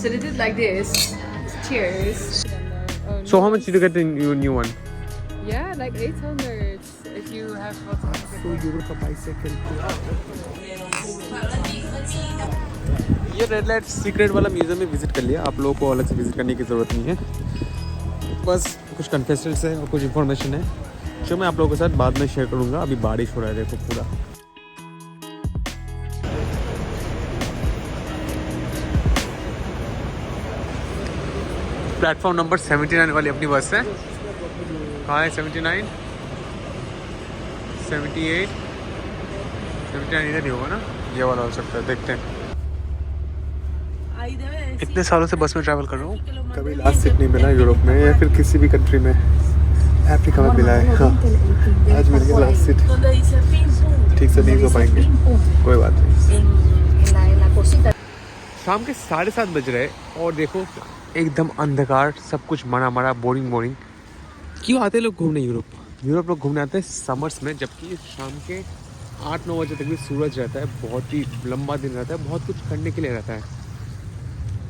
So they did like this. Cheers. So how much did you get in your new one? Yeah, like 800 if you have what. €2 का bicycle. ये red light secret वाला museum में visit कर लिया. आप लोगों को अलग से विजिट करने की ज़रूरत नहीं है. बस कुछ कन्फेशंस है और कुछ इन्फॉर्मेशन है जो मैं आप लोगों के साथ बाद में शेयर करूँगा. अभी बारिश हो रहा है, देखो पूरा. प्लेटफॉर्म नंबर 79 वाली अपनी बस है. कहाँ है 79? 78 79 इधर ही होगा ना. ये वाला हो सकता है, देखते हैं. इतने सालों से बस में ट्रैवल कर रहा हूँ, कभी लास्ट सीट नहीं मिला यूरोप में या फिर किसी भी कंट्री में. अफ्रीका में मिला है. हाँ, आज मिल गया लास्ट सीट. ठीक से नहीं हो पाएंगे, कोई बात नहीं. शाम के 7:30 बज रहे और देखो एकदम अंधकार, सब कुछ मरा मरा, बोरिंग. क्यों आते हैं लोग घूमने यूरोप लोग घूमने आते हैं समर्स में, जबकि शाम के 8-9 बजे तक भी सूरज रहता है. बहुत ही लंबा दिन रहता है, बहुत कुछ करने के लिए रहता है.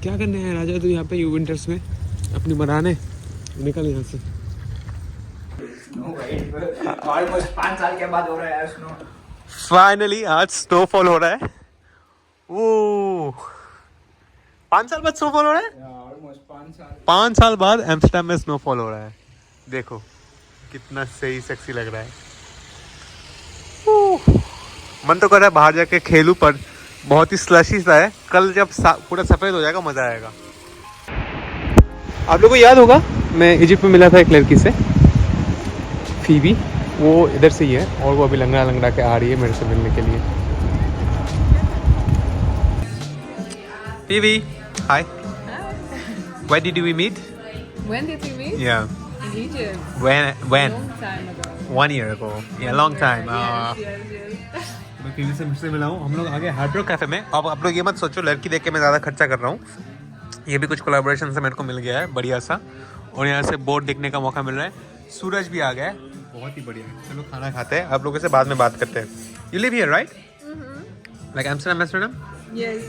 क्या करने हैं राजा तू यहाँ पे विंटर्स में अपनी मनाने? निकल यहाँ से. ऑलमोस्ट 5 साल के बाद हो रहा है स्नो. फाइनली आज स्नोफॉल हो रहा है. वो 5 साल बाद स्नोफॉल हो रहा है. ऑलमोस्ट 5 साल बाद एम्स्टर्डम में स्नोफॉल हो रहा है. देखो कितना सही सेक्सी लग रहा है. मन तो कर रहा है बाहर जाके खेलूं, पर बहुत ही स्लशी सा है. कल जब पूरा सफ़ेद हो जाएगा मज़ा आएगा. आप लोगों को याद होगा मैं इजिप्ट में मिला था एक लड़की से, फीबी. वो इधर से ही है और वो अभी लंगड़ा के आ रही है मेरे से मिलने के लिए. Phoebe, hi. Where did we meet? When did we meet? Yeah. In Egypt. When? Long time ago. 1 year ago. Yeah, long time. Yes. मैं फीवी से मुझसे मिला हूँ. हम लोग आगे हार्ड रॉक कैफे में. अब आप लोग ये मत सोचो लड़की देख के मैं ज़्यादा खर्चा कर रहा हूँ. ये भी कुछ कोलैबोरेशन से मेरे को मिल गया है बढ़िया सा, और यहाँ से बोट देखने का मौका मिल रहा है. सूरज भी आ गया है, बहुत ही बढ़िया है. चलो खाना खाते हैं, आप लोगों से बाद में बात करते हैं. You live here right? Like Amsterdam? Yes.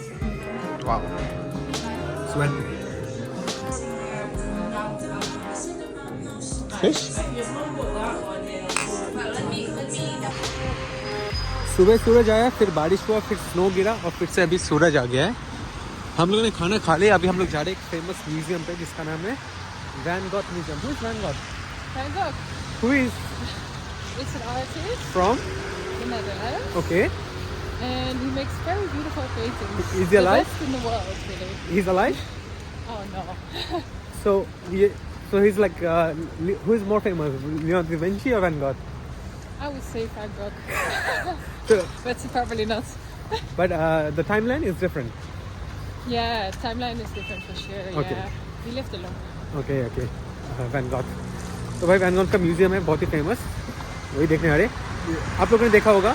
Wow. Sweat. Fish. सुबह सूरज आया, फिर बारिश हुआ, फिर स्नो गिरा और फिर से अभी सूरज आ गया है. हम लोगों ने खाना खा लिया. अभी हम लोग जा रहे हैं एक फेमस म्यूजियम पे जिसका नाम है Van Gogh museum. Who is Van Gogh? Van Gogh. Who is? It's an artist from? in Netherlands. Okay. And he makes very beautiful paintings. Is he The alive? best in the world, really. He is alive? Oh no. So he's like who is more famous, Leonardo da Vinci or Van Gogh? I would say Van Gogh. So, But probably not. but the timeline is different. Yeah, timeline is different for sure. Okay. Yeah. He lived alone. Okay. Van Gogh. तो भाई van goth का museum है बहुत ही famous, वही देखने आ रहे. आप लोगों ने देखा होगा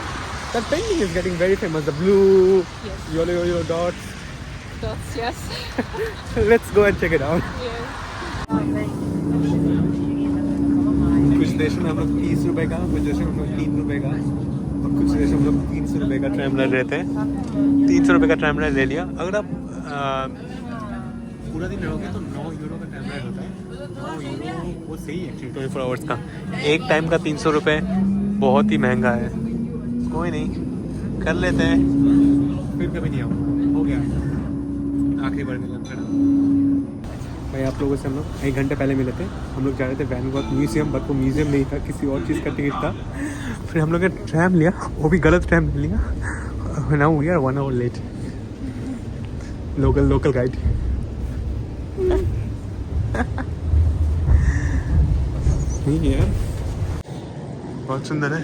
that painting is getting very famous, the blue Yes. yellow dots. Dots, yes. Let's go and check it out. Yes. कुछ देशों में हम लोग 30 रुपए का, कुछ देशों में हम लोग 3 रुपए का, और कुछ देशों में हम लोग 300 रुपए का ट्रैवलर रहते हैं. 300 रुपए का ट्रैवलर ले लिया. अगर आप पूरा दिन रहोगे तो €9 का ट्रैवलर होता है. €9 वो सही है एक्चुअली 24 आवर्स का. एक टाइम का 300 रुपये बहुत ही महंगा है. कोई नहीं, कर लेते हैं. फिर कभी नहीं आऊँगा, हो गया आखिरी बार मिला खड़ा. भाई आप लोगों से हम लोग 1 घंटे पहले मिले थे. हम लोग जा रहे थे वैन गॉथ म्यूजियम, बट वो म्यूजियम नहीं था, किसी और चीज़ का टिकट था. फिर हम लोग ने ट्रैम लिया, वो भी गलत ट्रैम लिया. Now we are 1 hour late. Local guide. नहीं है, बहुत सुंदर है.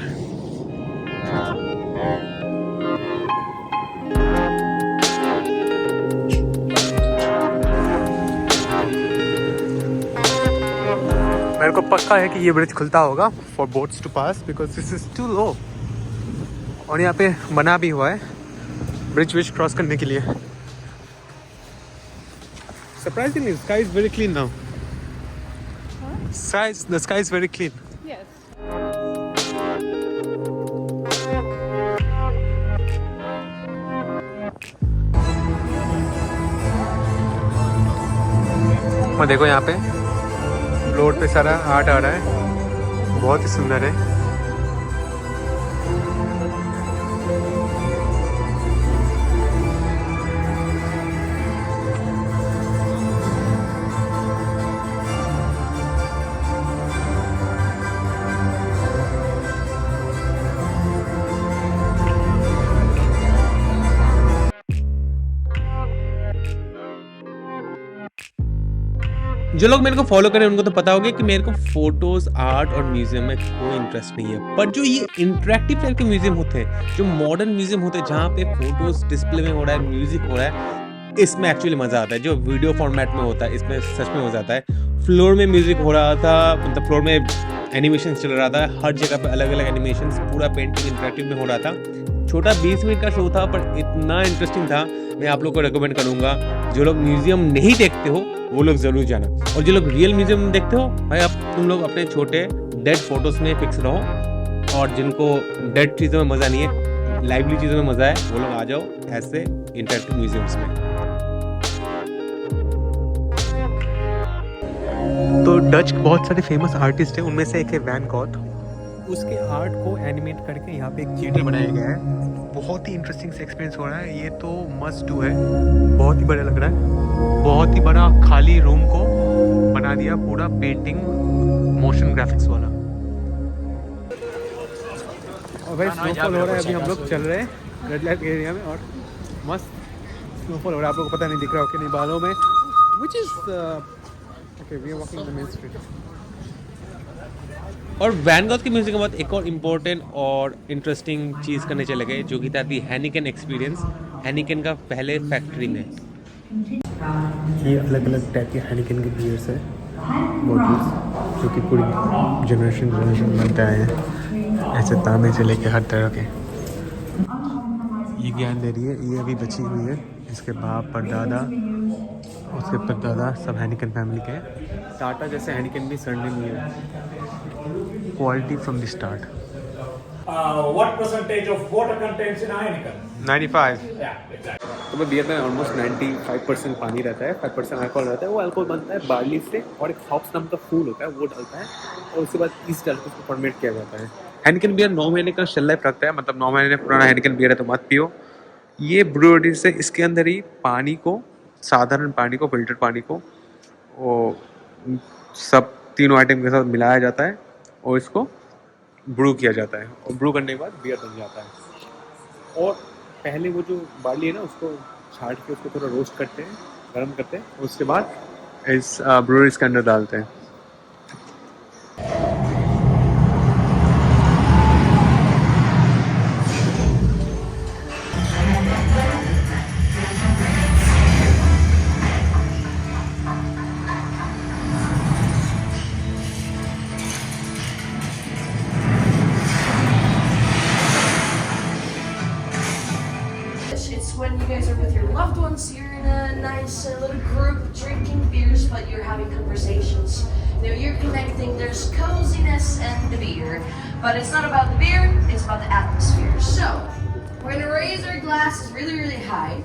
मेरे को पक्का है कि ये ब्रिज खुलता होगा for boats to pass, because this is too low. और यहाँ पे बना भी हुआ है ब्रिज क्रॉस करने के लिए. Surprisingly, the sky is very clean now. The sky is very clean. Yes. और देखो यहाँ पे रोड पे सारा आर्ट आ रहा है, बहुत ही सुंदर है। जो लोग मेरे को फॉलो करें उनको तो पता होगा कि मेरे को फोटोज, आर्ट और म्यूजियम में कोई इंटरेस्ट नहीं है, पर जो ये इंटरेक्टिव टाइप के म्यूजियम होते हैं, जो मॉडर्न म्यूजियम होते हैं जहाँ पे फोटोज डिस्प्ले में हो रहा है, म्यूजिक हो रहा है, इसमें एक्चुअली मजा आता है। जो वीडियो फॉर्मेट में होता है इसमें सच में मजा आता है। फ्लोर में म्यूजिक हो रहा था, मतलब फ्लोर में एनिमेशन चल रहा था, हर जगह पे अलग अलग एनिमेशन, पूरा पेंटिंग इंटरेक्टिव में हो रहा था। छोटा 20 मिनट का शो था पर इतना इंटरेस्टिंग था, मैं आप लोग को रिकमेंड करूंगा। जो लोग म्यूजियम नहीं देखते हो वो लोग जरूर जाना, और जो लोग रियल म्यूजियम देखते हो भाई आप तुम लोग अपने छोटे डेड फोटोज में फिक्स रहो, और जिनको डेड चीज़ों में मज़ा नहीं है, लाइवली चीज़ों में मज़ा है, वो लोग आ जाओ ऐसे इंटरेक्टिव म्यूजियम्स में। तो डच बहुत सारे फेमस आर्टिस्ट हैं, उनमें से एक है वैन गॉथ। उसके आर्ट को एनिमेट करके यहाँ पे एक थिएटर बनाया गया है। बहुत ही इंटरेस्टिंग से एक्सपीरियंस हो रहा है, ये तो मस्ट डू है। बहुत ही बड़ा लग रहा है, बहुत ही बड़ा खाली रूम को बना दिया पूरा पेंटिंग मोशन ग्राफिक्स वाला। और भाई स्नोफॉल हो रहा है, अभी हम लोग चल रहे हैं रेड लाइट एरिया में और मस्त स्नोफॉल हो रहा है। आप लोगों को पता नहीं दिख रहा हो कि नहीं बालों में, which is okay we are walking the main street. और वैन गॉथ के म्यूजिक के बाद एक और इम्पोर्टेंट और इंटरेस्टिंग चीज़ करने चले गए, जो कि था दी हेनिकन एक्सपीरियंस, हेनिकन का पहले फैक्ट्री में। ये अलग अलग टाइप के हेनिकन के बियर्स है बॉटल्स, जो कि पूरी जनरेशन बनते आए हैं, ऐसे तांबे से लेके हर तरह के। ये ज्ञान दे रही है, ये अभी बची हुई है, इसके बाप परदादा उसके परदादा सब हेनिकन फैमिली के हैं। टाटा जैसे हेनिकन भी सरनेम हुई है, quality from the start. What percentage of water contains in a Heineken? 95। Yeah, exactly. तो बियर में ऑलमोस्ट 95% पानी रहता है, 5% अल्कोहल रहता है। वो अल्कोहल बनता है बार्ली से, और एक हॉप्स नाम का फूल होता है वो डालता है, और उसके बाद ईस्ट डाल के उसको फर्मेंट किया जाता है। हेनिकन बियर 9 महीने का शेल लाइफ रखता है, मतलब 9 महीने पुराना हेनिकन बियर है तो मत पियो। ये ब्रूअरी से इसके अंदर ही पानी को, साधारण पानी को, फिल्टर पानी को, वो सब तीनों आइटम के साथ मिलाया जाता है और इसको ब्रू किया जाता है, और ब्रू करने के बाद बियर बन जाता है। और पहले वो जो बार्ली है ना उसको छाट के उसको थोड़ा रोस्ट करते हैं, गर्म करते हैं, उसके बाद इस ब्रूअरीज के अंदर डालते हैं। It's when you guys are with your loved ones, you're in a nice little group drinking beers, but you're having conversations. You know, you're connecting, there's coziness and the beer. But it's not about the beer, it's about the atmosphere. So, we're gonna raise our glasses really, really high.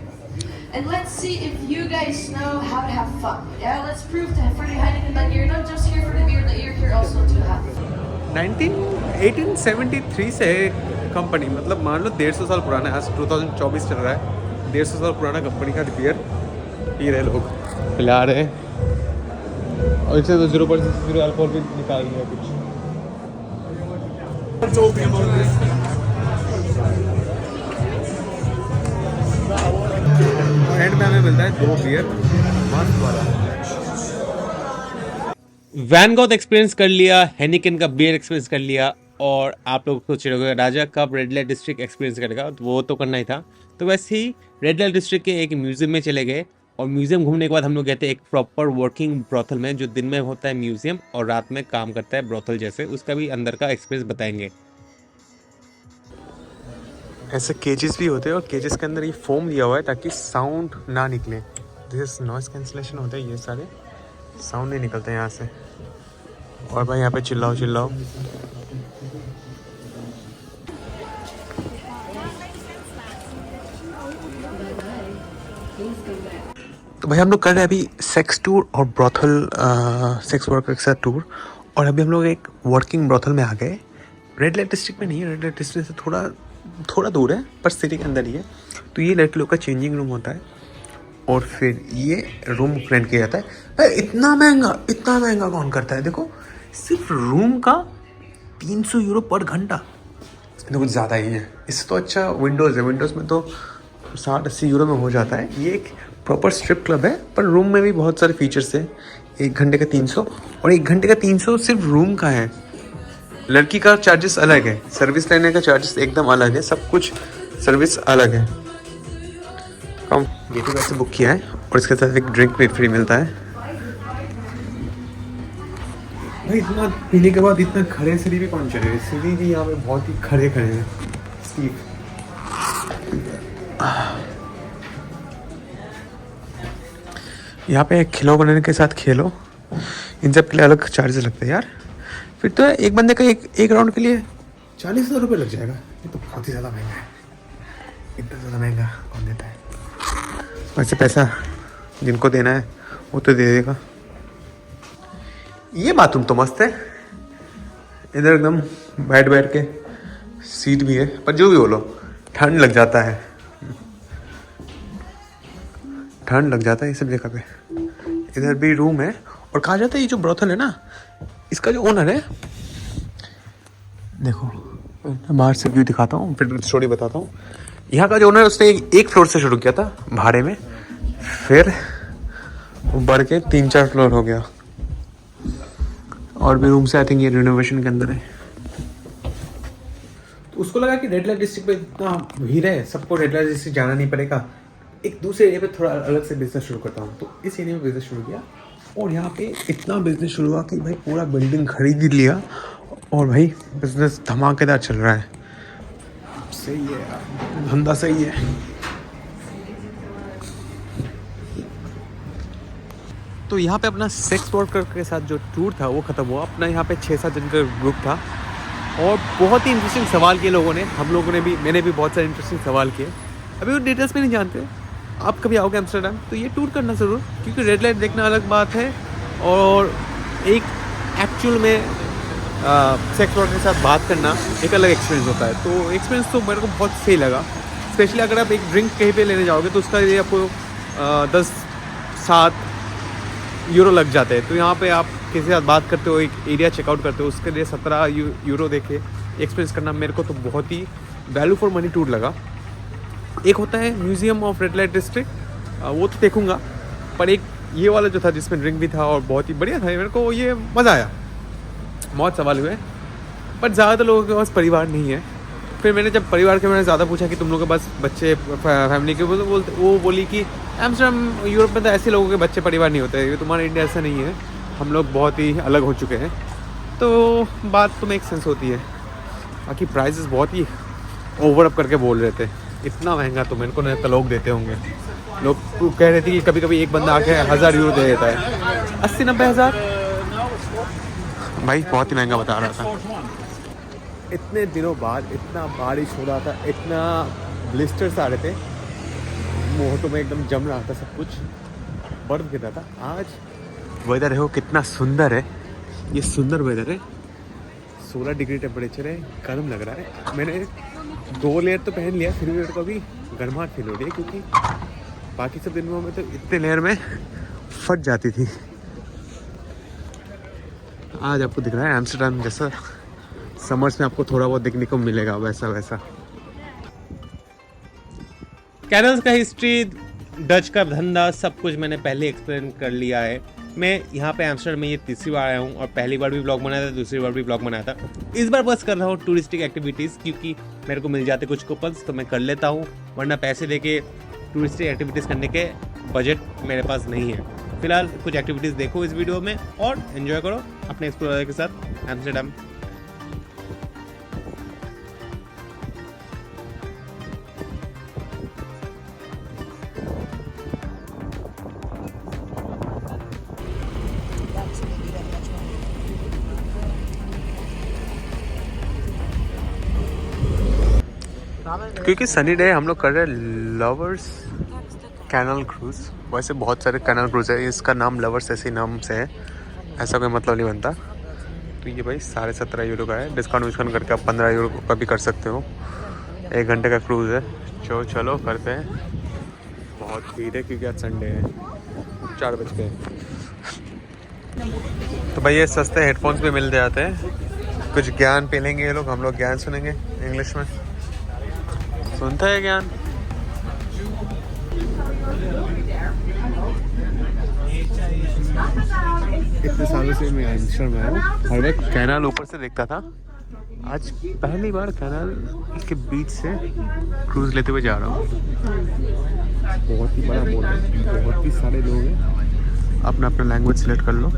And let's see if you guys know how to have fun. Yeah, let's prove to Freddie Heineken that you're not just here for the beer, that you're here also to have fun. 1873 से company, मतलब मान लो 150 साल पुराना है, आज 2024 चल रहा है, 150 साल पुराना कंपनी का बियर पी रहे लोग, पिला रहे हैं, और इससे तो 0.0 अल्कोहल भी निकाल दिया कुछ। एंड में हमें मिलता है 2 बियर मस्त वाला। वैन गॉथ एक्सपीरियंस कर लिया, हेनिकन का बियर एक्सपीरियंस कर लिया, और आप लोग सोच रहे होंगे राजा कब रेड लाइट डिस्ट्रिक्ट एक्सपीरियंस करेगा, तो वो तो करना ही था। तो वैसे ही रेड लाइट डिस्ट्रिक्ट के एक म्यूजियम में चले गए, और म्यूजियम घूमने के बाद हम लोग गए थे एक प्रॉपर वर्किंग ब्रोथल में, जो दिन में होता है म्यूजियम और रात में काम करता है ब्रोथल जैसे, उसका भी अंदर का एक्सपीरियंस बताएंगे। ऐसे केजेस भी होते हैं, और केजेस के अंदर ये फोम दिया हुआ है ताकि साउंड ना निकले। दिस नॉइस कैंसलेशन होता है, ये सारे साउंड नहीं निकलते यहाँ से। और भाई यहाँ पे चिल्लाओ चिल्लाओ। तो तो भाई हम लोग कर रहे हैं अभी सेक्स टूर और ब्रॉथल, सेक्स वर्कर के साथ टूर। और अभी हम लोग एक वर्किंग ब्रॉथल में आ गए। रेड लाइट डिस्ट्रिक्ट में नहीं है, रेड लाइट डिस्ट्रिक्ट से थोड़ा दूर है, पर सिटी के अंदर ही है। तो ये लड़के लोग का चेंजिंग रूम होता है और फिर ये रूम रेंट किया जाता है। भाई इतना महंगा कौन करता है? देखो सिर्फ रूम का 300 यूरो पर घंटा, तो कुछ ज़्यादा ही है। इससे तो अच्छा विंडोज़ है, विंडोज़ में तो 60-80 यूरो में हो जाता है। ये एक प्रॉपर स्ट्रिप क्लब है, पर रूम में भी बहुत सारे फीचर्स हैं। 1 घंटे का 300 और 1 घंटे का 300 सिर्फ रूम का है। लड़की का चार्जेस अलग है, सर्विस लेने का चार्जेस एकदम अलग है, सब कुछ सर्विस अलग है। कम गेटवे वैसे बुक किया है और इसके साथ एक ड्रिंक भी फ्री मिलता है। भाई इतना पीने के बाद इतना खड़े सीढ़ी भी कौन चले? सीढ़ी भी यहाँ पे बहुत ही खड़े हैं। यहाँ पे खिलो बनाने के साथ खेलो, इन सब के लिए अलग चार्जेस लगते हैं यार। फिर तो एक बंदे का एक राउंड के लिए 40,000 रुपये लग जाएगा। ये तो बहुत ही ज़्यादा महंगा है। इतना ज़्यादा महंगा कौन देता है? वैसे पैसा जिनको देना है वो तो दे देगा। ये बाथरूम तो मस्त है, इधर एकदम बैठ के सीट भी है, पर जो भी बोलो ठंड लग जाता है, ठंड लग जाता है ये सब जगह पे। इधर भी रूम है और कहा जाता है ये जो ब्रॉथल है ना, इसका जो ओनर है, देखो बाहर से व्यू दिखाता हूँ फिर स्टोरी बताता हूँ। यहाँ का जो ओनर है उसने एक फ्लोर से शुरू किया था भाड़े में, फिर बढ़ के 3-4 फ्लोर हो गया। और भी रूम से आई थिंक ये रिनोवेशन के अंदर है। तो उसको लगा कि रेड लाइट डिस्ट्रिक्ट में इतना भीड़ है, सबको रेड लाइट डिस्ट्रिक्ट जाना नहीं पड़ेगा, एक दूसरे एरिया पे थोड़ा अलग से बिजनेस शुरू करता हूँ। तो इस एरिया में बिजनेस शुरू किया और यहाँ पे इतना बिजनेस शुरू हुआ कि भाई पूरा बिल्डिंग खरीद लिया और भाई बिजनेस धमाकेदार चल रहा है। सही है यार, धंधा सही है। तो यहाँ पे अपना सेक्स वर्कर के साथ जो टूर था वो ख़त्म हुआ। अपना यहाँ पे 6-7 दिन का ग्रुप था और बहुत ही इंटरेस्टिंग सवाल किए लोगों ने, हम लोगों ने भी, मैंने भी बहुत सारे इंटरेस्टिंग सवाल किए। अभी वो डिटेल्स में नहीं जानते। आप कभी आओगे एम्स्टर्डम तो ये टूर करना ज़रूर, क्योंकि रेड लाइट देखना अलग बात है और एक एक्चुअल में सेक्स वर्कर के साथ बात करना एक अलग एक्सपीरियंस होता है। तो एक्सपीरियंस तो मेरे को बहुत सही लगा। स्पेशली अगर आप एक ड्रिंक कहीं पे लेने जाओगे तो उसका ये आपको 10-7 यूरो लग जाते हैं। तो यहाँ पे आप किसी के साथ बात करते हो, एक एरिया चेकआउट करते हो, उसके लिए 17 यूरो देके एक्सपीरियंस करना मेरे को तो बहुत ही वैल्यू फॉर मनी टूर लगा। एक होता है museum of red light district, वो तो देखूंगा, पर एक ये वाला जो था जिसमें ड्रिंक भी था और बहुत ही बढ़िया था, मेरे को ये मज़ा आया। बहुत सवाल हुए पर ज़्यादातर लोगों के पास परिवार नहीं है। फिर मैंने जब परिवार के मैंने ज़्यादा पूछा कि तुम लोगों के पास बच्चे फैमिली के, वो बोली कि एम्स्टर्डम यूरोप में तो ऐसे लोगों के बच्चे परिवार नहीं होते, ये तुम्हारा इंडिया ऐसा नहीं है, हम लोग बहुत ही अलग हो चुके हैं। तो बात तो मेक सेंस होती है। बाकी प्राइसेस बहुत ही ओवर अप करके बोल रहे थे, इतना महंगा तो मेरे को नहीं लगता लोग देते होंगे। लोग कह रहे थे कि कभी कभी एक बंदा आके 1000 यूरो दे देता है, 80-90 हज़ार। भाई बहुत ही महंगा बता रहा था। इतने दिनों बाद इतना बारिश हो रहा था, इतना ब्लिस्टर्स आ रहे थे, मोहतों में एकदम जम रहा था, सब कुछ बर्फ गिर रहा था। आज वेदर है वो कितना सुंदर है, ये सुंदर वेदर है। 16 डिग्री टेम्परेचर है, गर्म लग रहा है। मैंने 2 लेयर तो पहन लिया, फिर मेरे को अभी गर्माहट फील हो रही है, क्योंकि बाकी सब दिनों में तो इतने लेयर में फट जाती थी। आज आपको दिख रहा है एम्स्टर्डम जैसा समर्स में आपको थोड़ा बहुत देखने को मिलेगा, वैसा वैसा। कैनल्स का हिस्ट्री, डच का धंधा, सब कुछ मैंने पहले एक्सप्लेन कर लिया है। मैं यहाँ पे एम्स्टर्डम में ये तीसरी बार आया हूँ और पहली बार भी ब्लॉग बनाया था, दूसरी बार भी ब्लॉग बनाया था। इस बार बस कर रहा हूँ टूरिस्टिक एक्टिविटीज़, क्योंकि मेरे को मिल जाते कुछ कूपन्स तो मैं कर लेता हूँ, वरना पैसे देके टूरिस्टिक एक्टिविटीज़ करने के बजट मेरे पास नहीं है। फिलहाल कुछ एक्टिविटीज़ देखो इस वीडियो में और एंजॉय करो अपने एक्सप्लोरर के साथ एम्स्टर्डम। क्योंकि सनी डे हम लोग कर रहे हैं लवर्स कैनल क्रूज़। वैसे बहुत सारे कैनल क्रूज़ है, इसका नाम लवर्स ऐसे नाम से है, ऐसा कोई मतलब नहीं बनता। तो ये भाई 17.5 यूरो का है, डिस्काउंट विस्काउंट करके आप 15 यूरो का भी कर सकते हो। 1 घंटे का क्रूज़ है। चलो करते हैं। बहुत भीड़ है क्योंकि आज संडे है, 4 बज गए। तो भाई ये सस्ते हेडफोन्स भी मिल जाते हैं, कुछ ज्ञान पी लेंगे ये लोग, हम लोग ज्ञान सुनेंगे इंग्लिश में। सुनता है ज्ञान। इतने सालों से मैं एम्स्टर्डम में आया हूँ, हर वक्त कैनाल ऊपर से देखता था, आज पहली बार कैनाल के बीच से क्रूज लेते हुए जा रहा हूँ। बहुत ही बड़ा बोट है, बहुत ही सारे लोग हैं। अपना अपना लैंग्वेज सिलेक्ट कर लो।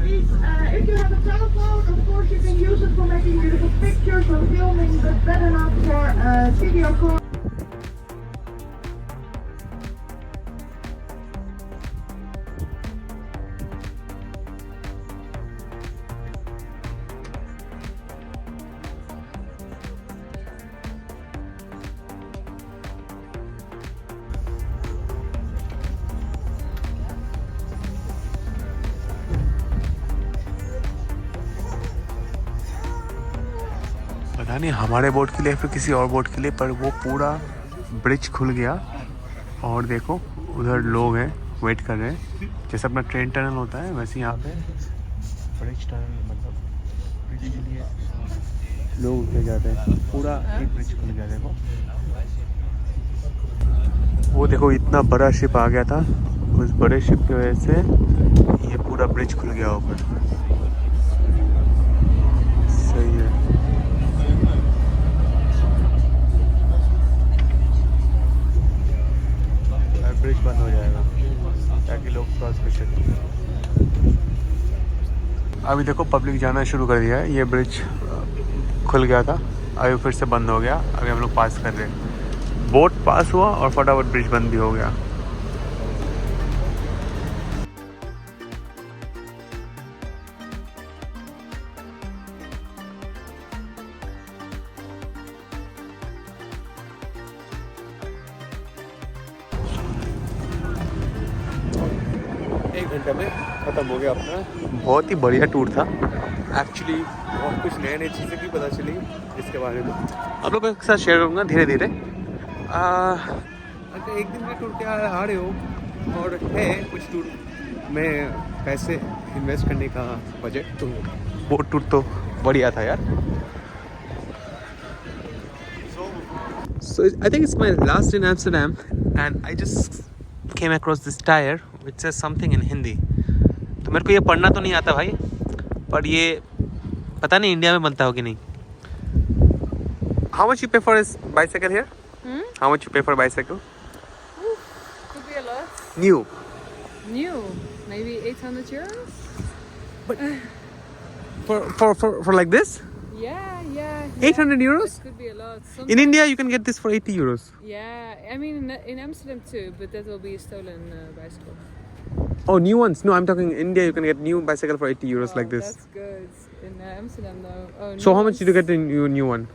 पता नहीं हमारे बोट के लिए फिर किसी और बोट के लिए, पर वो पूरा ब्रिज खुल गया और देखो उधर लोग हैं, वेट कर रहे हैं। जैसे अपना ट्रेन टनल होता है वैसे यहाँ पे ब्रिज टनल, मतलब ब्रिज के लिए लोग उठे जाते हैं। पूरा एक ब्रिज खुल गया देखो। वो देखो इतना बड़ा शिप आ गया था, उस बड़े शिप की वजह से ये पूरा ब्रिज खुल गया ऊपर। सही है। ब्रिज बंद हो जाएगा ताकि लोग क्रॉस कर सकें। अभी देखो पब्लिक जाना शुरू कर दिया है, ये ब्रिज खुल गया था, अभी फिर से बंद हो गया। अभी हम लोग पास कर रहे हैं, बोट पास हुआ और फटाफट ब्रिज बंद भी हो गया। एक घंटे में ख़त्म हो गया अपना। बहुत ही बढ़िया टूर था एक्चुअली, बहुत कुछ नए नई चीज़ें भी पता चली इसके बारे में, आप लोगों के साथ शेयर करूँगा धीरे धीरे। अगर एक दिन में टूर के आ रहे हो और है कुछ टूर में पैसे इन्वेस्ट करने का बजट, तो वो टूर तो बढ़िया था यार। So I think it's my last in Amsterdam and I just came across this tire which says something in Hindi। तो मेरे को ये पढ़ना तो नहीं आता भाई, पर ये पता नहीं इंडिया में बनता हो कि नहीं। How much you pay for a bicycle here? How much you pay for a bicycle? Could be a lot. New. New, maybe 800 euros. But for like this? Yeah. 800 euros? It could be a lot. In India you can get this for 80 euros. Yeah, I mean in Amsterdam too, but that will be a stolen bicycle. Oh, new ones? No, I'm talking India. You can get new bicycle for 80 euros like this. That's good. In Amsterdam though. Oh, So new how much did you ones? get the new one?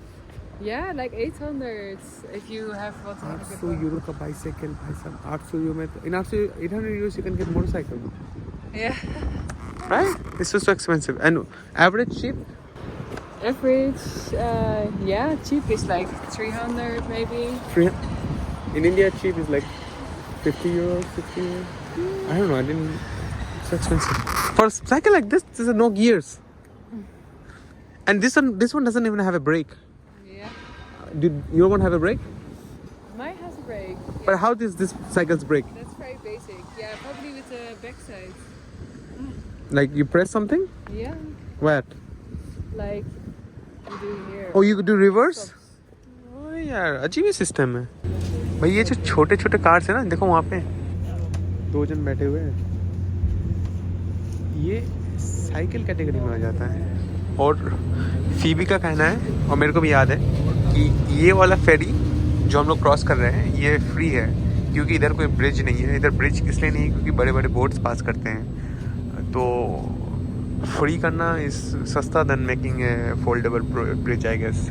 Yeah, like 800 if you have what to have a good 800 one. euro का bicycle भाई साहब, 800 euro में तो in 800 euros you can get motorcycle, Yeah. right? This is so expensive. And average cheap? Average, yeah, cheap is like 300 maybe. Free. In India cheap is like 50 euros, 60 euros. I don't know. I didn't. So expensive. For a cycle like this, there's no gears. And this one doesn't even have a brake. Yeah. Did your one have a brake? Mine has a brake. Yeah. But how does this cycle's brake? That's very basic. Yeah, probably with the backside. Like you press something? Yeah, Where? like you do here. Oh, you do reverse? Stops. Oh यार अजीब ही system है भाई। ये जो छोटे छोटे cars है ना, देखो वहाँ पे 2 जन बैठे हुए हैं, ये साइकिल कैटेगरी में आ जाता है। और फीबी का कहना है, और मेरे को भी याद है, कि ये वाला फेरी जो हम लोग क्रॉस कर रहे हैं ये फ्री है, क्योंकि इधर कोई ब्रिज नहीं है। इधर ब्रिज इसलिए नहीं है क्योंकि बड़े बड़े बोट्स पास करते हैं, तो फ्री करना इस सस्ता देन मेकिंग है फोल्डेबल ब्रिज आई गेस।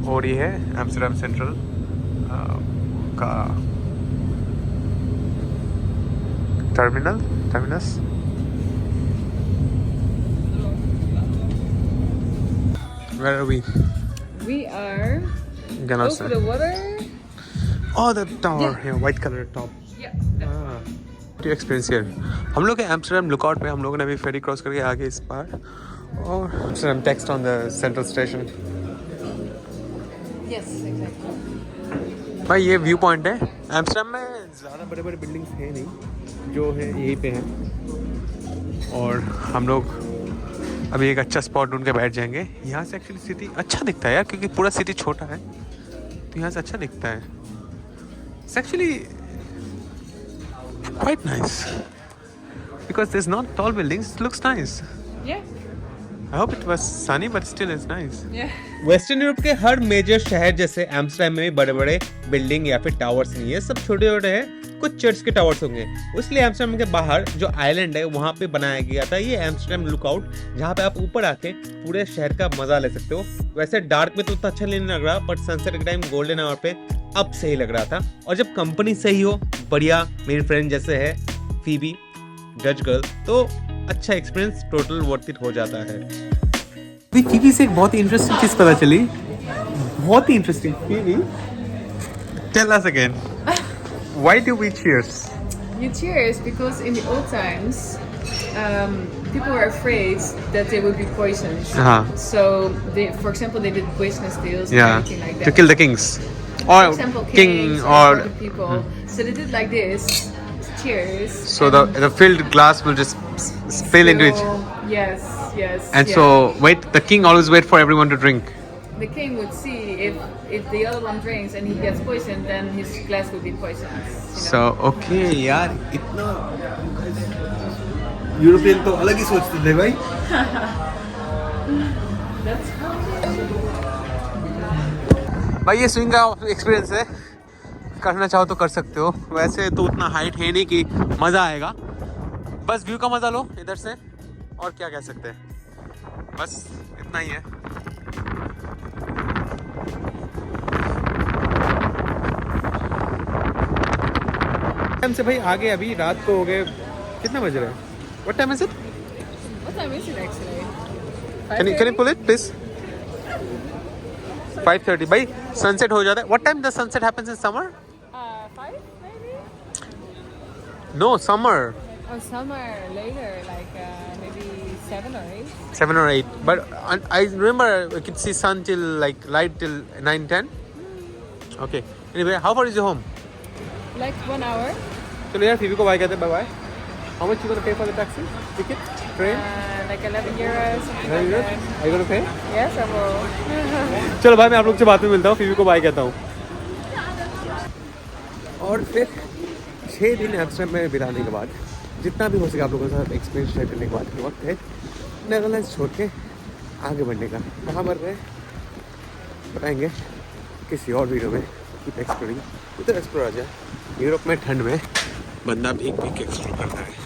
और ये है एम्स्टर्डम सेंट्रल का terminus. Where are we? We are Genoese. over the water. Oh, the tower. Yeah, white color top. Yeah. To experience here. हम लोग हैं एम्स्टर्डम लुकआउट पे. हम लोगों ने अभी फेरी क्रॉस करके आगे इस पार और Amsterdam text on the central station. Yes, exactly. भाई ये व्यू पॉइंट है. एम्स्टर्डम में ज़्यादा बड़े बड़े बिल्डिंग्स हैं नहीं, जो है यहीं पे हैं. और हम लोग अभी एक अच्छा स्पॉट ढूंढ के बैठ जाएंगे. यहाँ से एक्चुअली सिटी अच्छा दिखता है यार, क्योंकि पूरा सिटी छोटा है तो यहाँ से अच्छा दिखता है. It's actually quite nice because there's not tall buildings. It looks nice. Yeah. I hope it was sunny, but still it's nice. Yeah. Western Europe के हर मेजर शहर जैसे एम्स्टर्डम में भी बड़े बड़े बिल्डिंग या फिर टावर्स नहीं है, सब छोटे छोटे हैं. कुछ चर्च के टावर्स होंगे. इसलिए एम्स्टर्डम के बाहर जो आइलैंड है वहाँ पे बनाया गया था ये एम्स्टर्डम लुकआउट, जहाँ पे आप ऊपर आके पूरे शहर का मजा ले सकते हो. वैसे डार्क में तो उतना अच्छा नहीं लग रहा, बट सनसेट के टाइम गोल्डन आवर पे अब सही लग रहा था. और जब कंपनी सही हो, बढ़िया मेरी फ्रेंड जैसे है फीबी डच गर्ल, तो अच्छा एक्सपीरियंस टोटल वर्थ इट हो जाता है. अभी फीबी से एक बहुत ही इंटरेस्टिंग चीज पता चली. बहुत ही interesting. Phoebe, tell us again, why do we cheers? You cheers because in the old times, people were afraid that they would be poisoned. So, they, for example, they did poisonous deals and everything like that. To kill the kings. For Or example, king kings or other people. So they did like this. Cheers. so the filled glass will just spill into it. Yes, yes. And yeah. so the king always wait for everyone to drink. the king would see if the other one drinks and he gets poisoned, then his glass would be poisoned. You know? So okay यार, इतना European तो अलग ही सोचते थे भाई. That's how. भाई ये swing का एक्सपीरियंस है, करना चाहो तो कर सकते हो. वैसे तो उतना हाइट है नहीं कि मज़ा आएगा, बस व्यू का मज़ा लो इधर से, और क्या कह सकते हैं, बस इतना ही है. टाइम से भाई आगे अभी रात को हो गए, कितना बज रहा है? What time is it? What time is it actually? Can you pull it please? 5:30. भाई सनसेट हो जाता है. What time does sunset happens in summer? 5 maybe? No, summer. Oh, summer later, like maybe 7 or 8. 7 or 8. But I remember I could see sun till like light till 9, 10. Okay. Anyway, how far is your home? Like 1 hour. चलो यार, Phoebe को bye कहते हैं. Bye bye. How much you gonna pay for the taxi ticket? Train? Like 11 euros. Something like that. Are you gonna pay? Yes, I will. चलो भाई, मैं आप लोग से बाद में मिलता हूँ. फीबी को बाय कहता हूँ. और फिर 6 दिन एम्स्टर्डम में बिताने के बाद, जितना भी हो सके आप लोगों के साथ एक्सपीरियंस शेयर करने के बाद वक्त है नेदरलैंड्स छोड़ के आगे बढ़ने का. कहाँ बढ़ रहे हैं बताएंगे किसी और वीडियो में. Keep exploring. इधर एक्सप्लोर आ जाए. यूरोप में ठंड में बंदा भीग भीग के एक्सप्लोर करता है.